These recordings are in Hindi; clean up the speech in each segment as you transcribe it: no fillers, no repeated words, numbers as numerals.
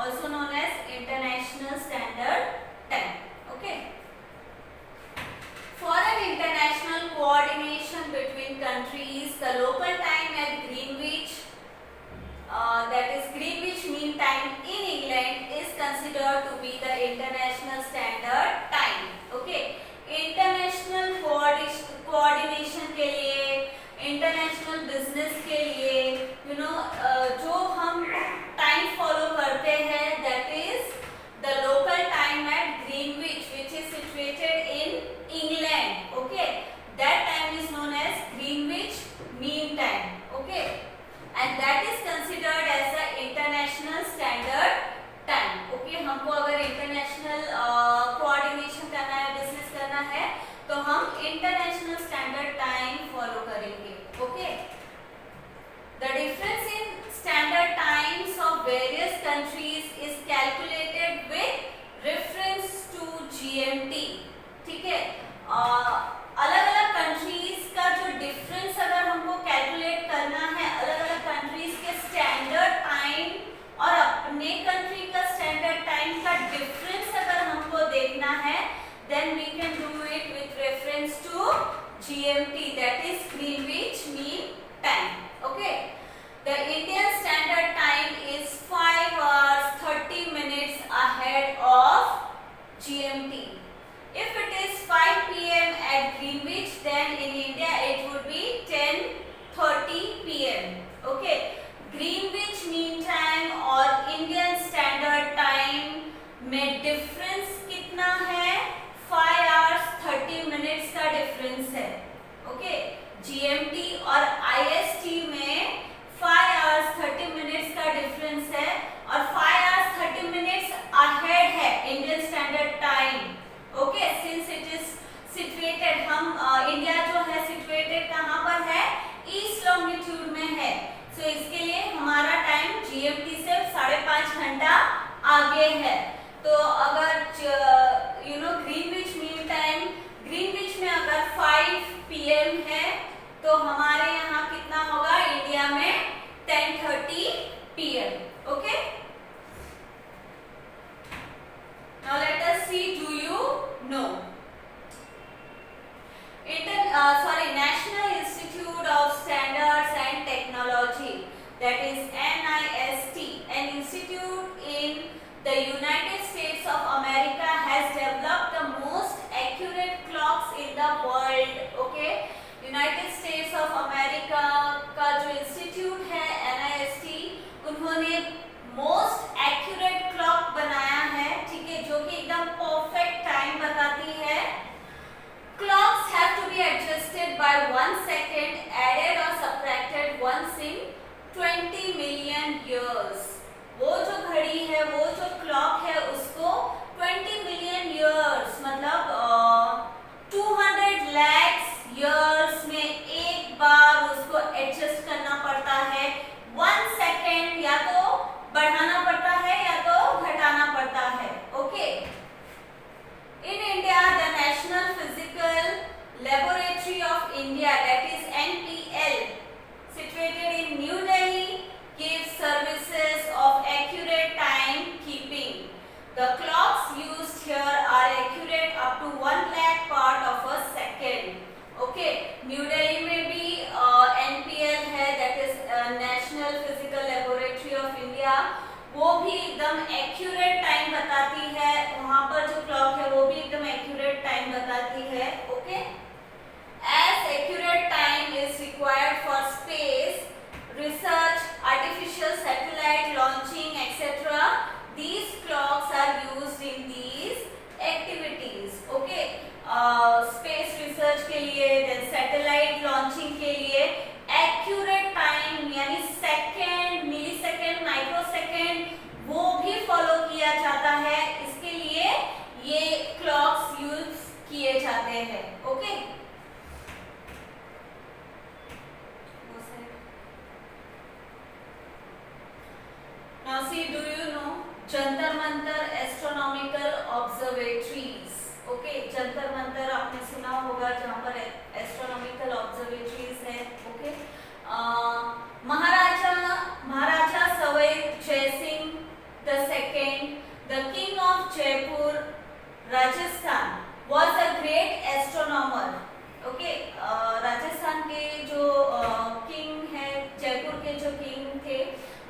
also known as International Standard Time. Okay. For an international coordination between countries, the local time at Greenwich, that is Greenwich Mean Time in England, is considered to be the international standard time. Okay. International coordination के लिए, इंटरनेशनल बिजनेस के लिए जो हम टाइम फॉलो करते हैं, that is the local time at Greenwich which is situated in England. Okay, that time is known as Greenwich mean time. Okay, and that is considered as the international standard time. Okay, हमको अगर इंटरनेशनल कोऑर्डिनेशन करना है, बिजनेस करना है, तो हम इंटरनेशनल स्टैंडर्ड टाइम फॉलो करेंगे. Okay, the difference in standard times of various countries is calculated with reference to GMT. ठीक है, अलग अलग कंट्रीज का जो डिफरेंस अगर हमको कैलकुलेट करना है, अलग अलग कंट्रीज के स्टैंडर्ड टाइम और अपने कंट्री का स्टैंडर्ड टाइम का डिफरेंस अगर हमको देखना है, then we can do it with reference to GMT, that is Greenwich Mean Time. Okay, the Indian Standard Time is 5 hours 30 minutes ahead of GMT. If it is 5 p.m. at Greenwich, then in India it would be 10:30 p.m. Okay, Greenwich mean time और इंडियन स्टैंडर्ड टाइम में डिफरेंस कितना है? 5 hours 30 minutes का डिफरेंस है. ओके, जीएमटी और आईएसटी में 5 hours 30 minutes का डिफरेंस है और 5 hours 30 minutes अहेड है Indian standard time. Okay, since it is situated, हम इंडिया जो है सिचुएटेड कहाँ पर है? ईस्ट लॉन्गिट्यूड में है. तो इसके लिए हमारा टाइम जीएमटी से 5.5 घंटा आगे है. तो अगर ग्रीनविच मीन टाइम, ग्रीनविच में अगर 5 PM है, तो हमारे यहाँ कितना होगा इंडिया में? 10:30 PM. Okay, now let us see, do you know National Institute of Standards and Technology, that is NIST, an institute in the United States of America, has developed the most accurate clocks in the world. Okay, United States of America का जो इंस्टीट्यूट है NIST, उन्होंने मोस्ट एक्यूरेट क्लॉक बनाया है. ठीक है, जो कि एकदम परफेक्ट टाइम बताती है. Clocks have to be adjusted by 1 second, added or subtracted once in 20 million years. वो जो घड़ी है, वो जो क्लॉक है, उसको 20 million years मतलब 200 lakhs years में एक बार उसको एडजस्ट करना पड़ता है. 1 second या तो बढ़ाना पड़ता है या तो घटाना पड़ता है. Okay, in India, the National Physical Laboratory of India, that is NPL, situated in New Delhi, gives services of accurate time keeping. The clocks used here are accurate up to 1 lakh part of a second. Okay, New Delhi में भी NPL है, that is National Physical Laboratory of India. वो भी एकदम एक्यूरेट टाइम बताती है. वहां पर जो क्लॉक है वो भी एकदम एक्यूरेट टाइम बताती है. Okay, as accurate time is required for space research, artificial satellite launching etcetera. These clocks are used in these activities. Okay, space research के लिए, देन सैटेलाइट लॉन्चिंग के लिए एक्यूरेट टाइम यानी second, millisecond, microsecond, वो भी फॉलो किया जाता है. इसके लिए ये क्लॉक्स यूज किए जाते हैं. Okay, now see, do you know Jantar Mantar astronomical observatories. Okay, Jantar Mantar आपने सुना होगा, जहाँ पर एस्ट्रोनॉमिकल ऑब्जर्वेटरीज है. Okay, Maharaja Sawai Jai Singh II Rajasthan was a great astronomer. Okay, Rajasthan के जो किंग है, जयपुर के जो किंग थे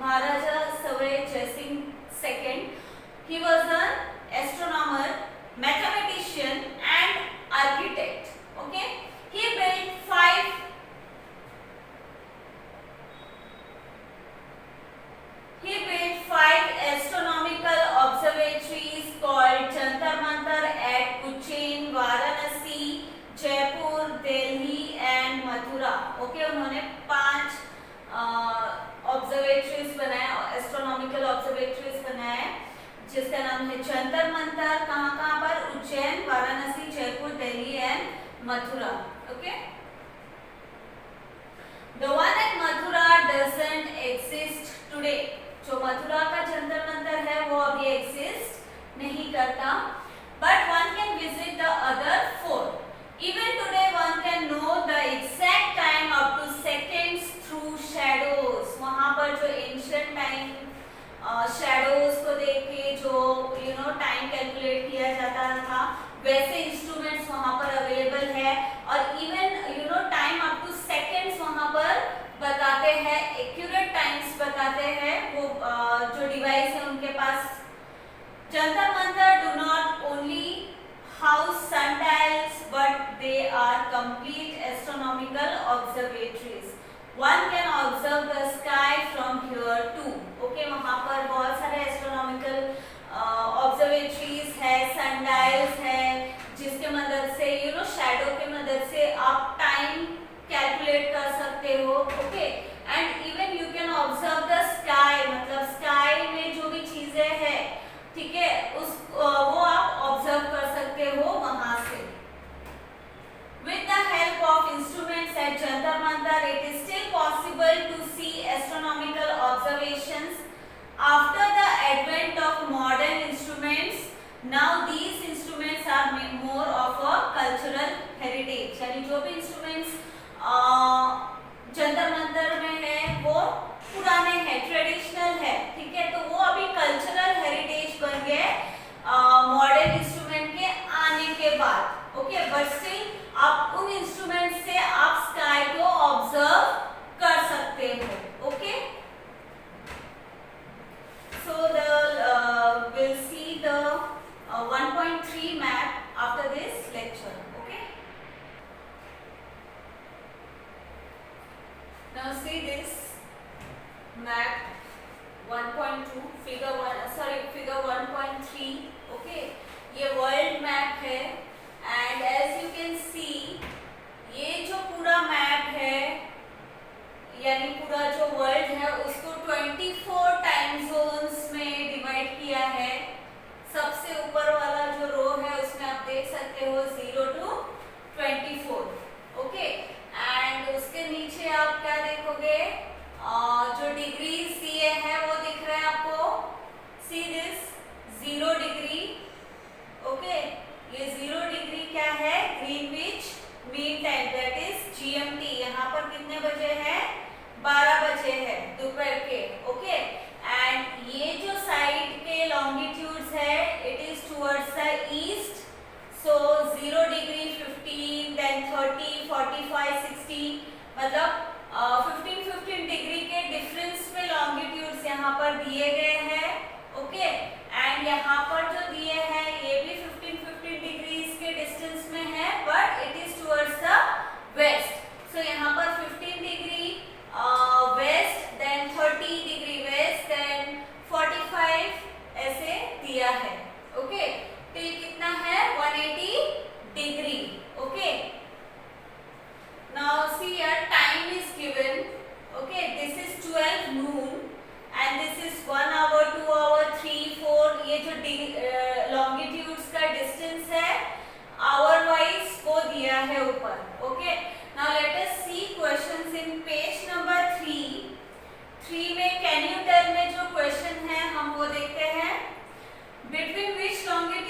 Maharaja Sawai Jaisingh second, he was an astronomer, mathematician and architect. Okay, he built five astronomical observatories called Jantar Mantar at Ujjain, Varanasi, Jaipur, Delhi and Mathura. Okay, उन्होंने 5 ऑब्जर्वेटरीज बनाए, एस्ट्रोनॉमिकल ऑब्जर्वेटरीज बनाए, जिसका नाम है जंतर मंतर. कहाँ पर? Ujjain, Varanasi, Jaipur, Delhi and Mathura. Okay, the one at Mathura doesn't exist today. जो मथुरा का जंतर मंतर है वो अभी एग्जिस्ट नहीं करता, but one can visit the other 4. Even today one can know the exact time up to seconds through shadows. वहाँ पर जो ancient time shadows को देख के जो टाइम कैलकुलेट किया जाता था, वैसे इंस्ट्रूमेंट्स वहाँ पर अवेलेबल है. और even time up two seconds वहाँ पर बताते हैं, एक्यूरेट टाइम्स बताते हैं. वो जो डिवाइस है उनके पास. Jantar Mantar do not only house sundials, but they are complete astronomical observatories. One can observe the sky from here too. Okay, वहाँ पर बहुत सारे astronomical observatories है, sundials है, जिसके मदद से shadow के मदद से आप time calculate कर सकते हो. Okay, and even you can observe the sky, मतलब sky में जो भी चीजें हैं, ठीक है, वो आप ऑब्जर्व कर सकते हो वहां से. With the help of instruments at Jantar Mantar, it is still possible to see astronomical observations. After the advent of modern instruments, now these instruments are more of a cultural heritage. यानी जो भी instruments जंतर मंतर में है वो पुराने हैं, ट्रेडिशनल है, ठीक है, तो वो अभी कल्चरल हेरिटेज बन गए मॉडर्न इंस्ट्रूमेंट के आने के बाद. ओके, बट स्टिल आप उन इंस्ट्रूमेंट से आप स्काई को ऑब्जर्व कर सकते हो. Okay, so we'll see the 1.3 map after this lecture. Okay, now see this map 1.2 figure 1.3. Okay, ये वर्ल्ड मैप है. And as you can see, ये जो पूरा मैप है, यानी पूरा जो वर्ल्ड है उसको 24 टाइम जोन्स में डिवाइड किया है. सबसे ऊपर वाला जो रो है उसमें आप देख सकते हो 0 to 24. ओके, एंड उसके नीचे आप क्या देखोगे, जो डिग्रीज दिए हैं वो दिख रहा है आपको. See this 0 degree. ओके, ये 0 डिग्री क्या है? Greenwich mean time, that is GMT. यहाँ पर कितने बजे है? 12 बजे है दोपहर के. ओके, एंड ये जो साइड के लॉन्गिट्यूड्स है, it is towards the east. So 0 degree 15, then 30, 45, 60, मतलब 15 डिग्री के डिफरेंस में लॉन्गिट्यूड्स यहाँ पर दिए गए हैं. ओके, एंड यहाँ पर जो दिए हैं ये भी 15 डिग्रीज के डिस्टेंस में है, but it is towards the west. So यहाँ पर 15 degree west, then 30 degree west, then 45 ऐसे दिया है. ओके, तो ये कितना है? 180 degree. Okay, now see here time is given. Okay, this is 12 noon and this is 1 hour, 2 hour, 3, 4. ये जो longitudes का distance है hour wise वो दिया है ऊपर. Okay, now let us see questions in page number 3. 3 में can you tell में जो question है हम वो देखते हैं. Between which longitude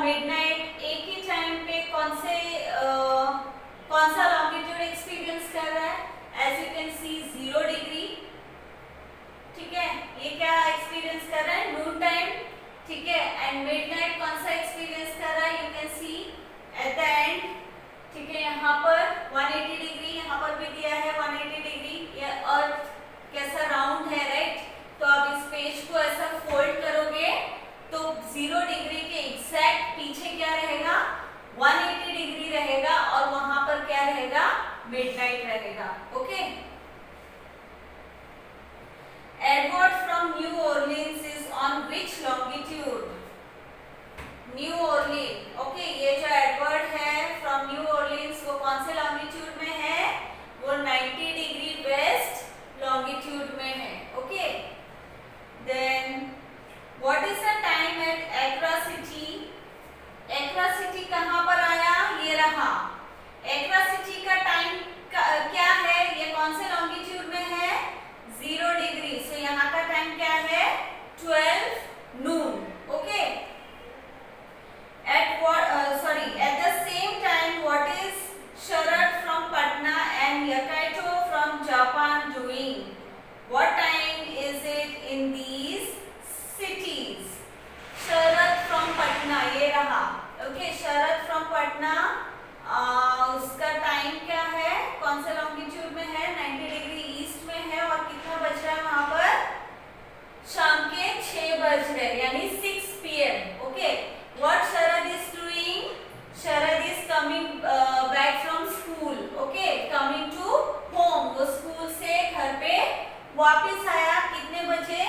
मिडनाइट एक ही टाइम पे कौन सा लॉन्गिट्यूड एक्सपीरियंस कर रहा है? As you can see 0 degree, ठीक है, ये क्या एक्सपीरियंस कर रहा है? नून टाइम, ठीक है। एंड मिडनाइट कौन सा एक्सपीरियंस कर रहा है? You can C at the end, ठीक है, यहाँ पर 180 डिग्री, यहाँ पर भी दिया है 180 डिग्री। ये अर्थ कैसा राउंड है, राइट? तो आप इस पेज को ऐसा फोल्ड करोगे तो 0 डिग्री के एग्जैक्ट पीछे क्या रहेगा? 180 डिग्री रहेगा और वहां पर क्या रहेगा? मिडनाइट रहेगा। Okay. Edward from New Orleans is on which longitude? New Orleans, okay, ये जो एडवर्ड है फ्रॉम न्यू ऑरलीन्स वो कौन से लॉन्गिट्यूड में है? वो 90 डिग्री वेस्ट लॉन्गिट्यूड में है। Okay. Then what is the time at Accra city? Accra city कहां पर आया? ये रहा। एक्रा सिटी का टाइम क्या है? ये कौन से लॉन्गिट्यूड में है? 0 डिग्री। सो यहाँ का टाइम क्या है? 12 नून। Okay. At the same time, what is Sharad from Patna and Yakaito from Japan doing? What time is it in these cities? Sharad from Patna, ये रहा। Okay, Sharad from Patna, उसका टाइम क्या है? कौन से लॉन्गिट्यूड में है? 90 डिग्री ईस्ट में है और कितना बज रहा है वहां पर? शाम के 6 बज रहे, यानी 6 PM। Okay. What Sharad is doing? Sharad is coming back from school. Okay, coming to home. वो स्कूल से घर पे वापस आया कितने बजे?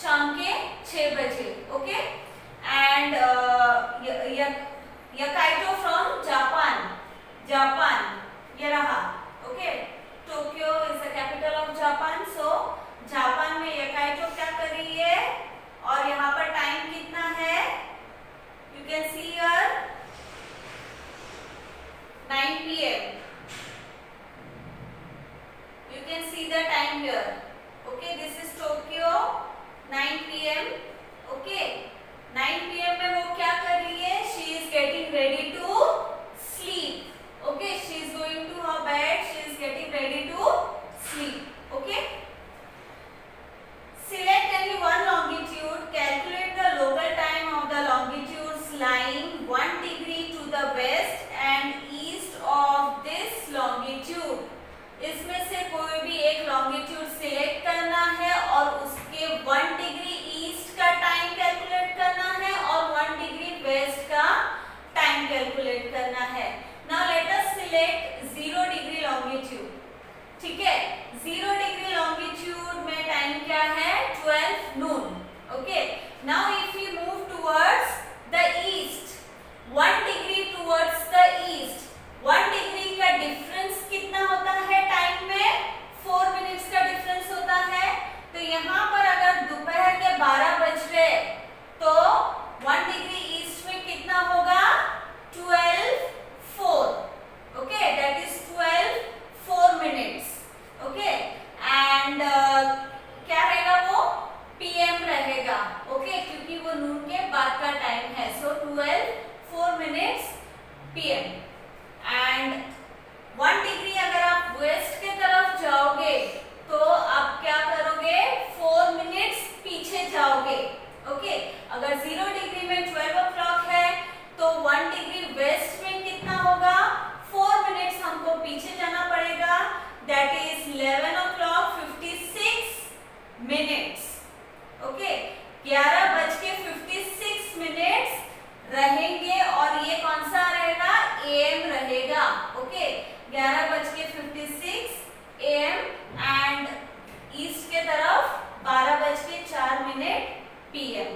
शाम के 6 बजे। Okay, and Yakaito from Japan. Japan, ये रहा। Okay, Tokyo is the capital of Japan. So Japan में Yakaito क्या कर रही है? और यहाँ पर टाइम कितना है? You can see here 9 PM. You can see the time here. Okay, this is Tokyo, 9 PM. Okay, 9 PM में वो क्या कर रही है? She is getting ready to sleep. Okay, she is going to her bed. She is getting ready to sleep. Okay. Select any one longitude. Calculate the local time of the longitudes lying 1 degree to the west and east of this longitude. इसमें से कोई भी एक longitude select करना है और उसके 1 डिग्री ईस्ट का टाइम कैलकुलेट करना है और 1 डिग्री वेस्ट का टाइम कैलकुलेट करना है। Now let us select 0 degree longitude. ठीक है, 0 डिग्री longitude में टाइम क्या है? 12 noon. Okay. Now if we move towards the east, 1 degree towards the east, 1 degree का डिफरेंस कितना होता है टाइम में? 4 मिनट्स का डिफरेंस होता है। तो यहाँ पर अगर दोपहर के 12 बज रहे तो 1 डिग्री ईस्ट में कितना होगा? 12:04. Okay, that is 12:04 minutes. Okay, and क्या रहेगा वो? PM रहेगा। Okay, क्योंकि वो नून के बाद का टाइम है। So 12:04 minutes PM. And 1 degree अगर आप वेस्ट के तरफ जाओगे तो आप क्या करोगे? 4 मिनट्स पीछे जाओगे। ओके, अगर 0 डिग्री में 12 o'clock है तो 1 डिग्री वेस्ट में कितना होगा? 4 मिनट्स हमको पीछे जाना पड़ेगा। That is 11 o'clock 56 minutes. Okay, 11:56 minutes रहेंगे और ये कौन सा रहेगा? AM रहेगा। ओके, 11:56 AM एंड ईस्ट के तरफ 12:04 PM.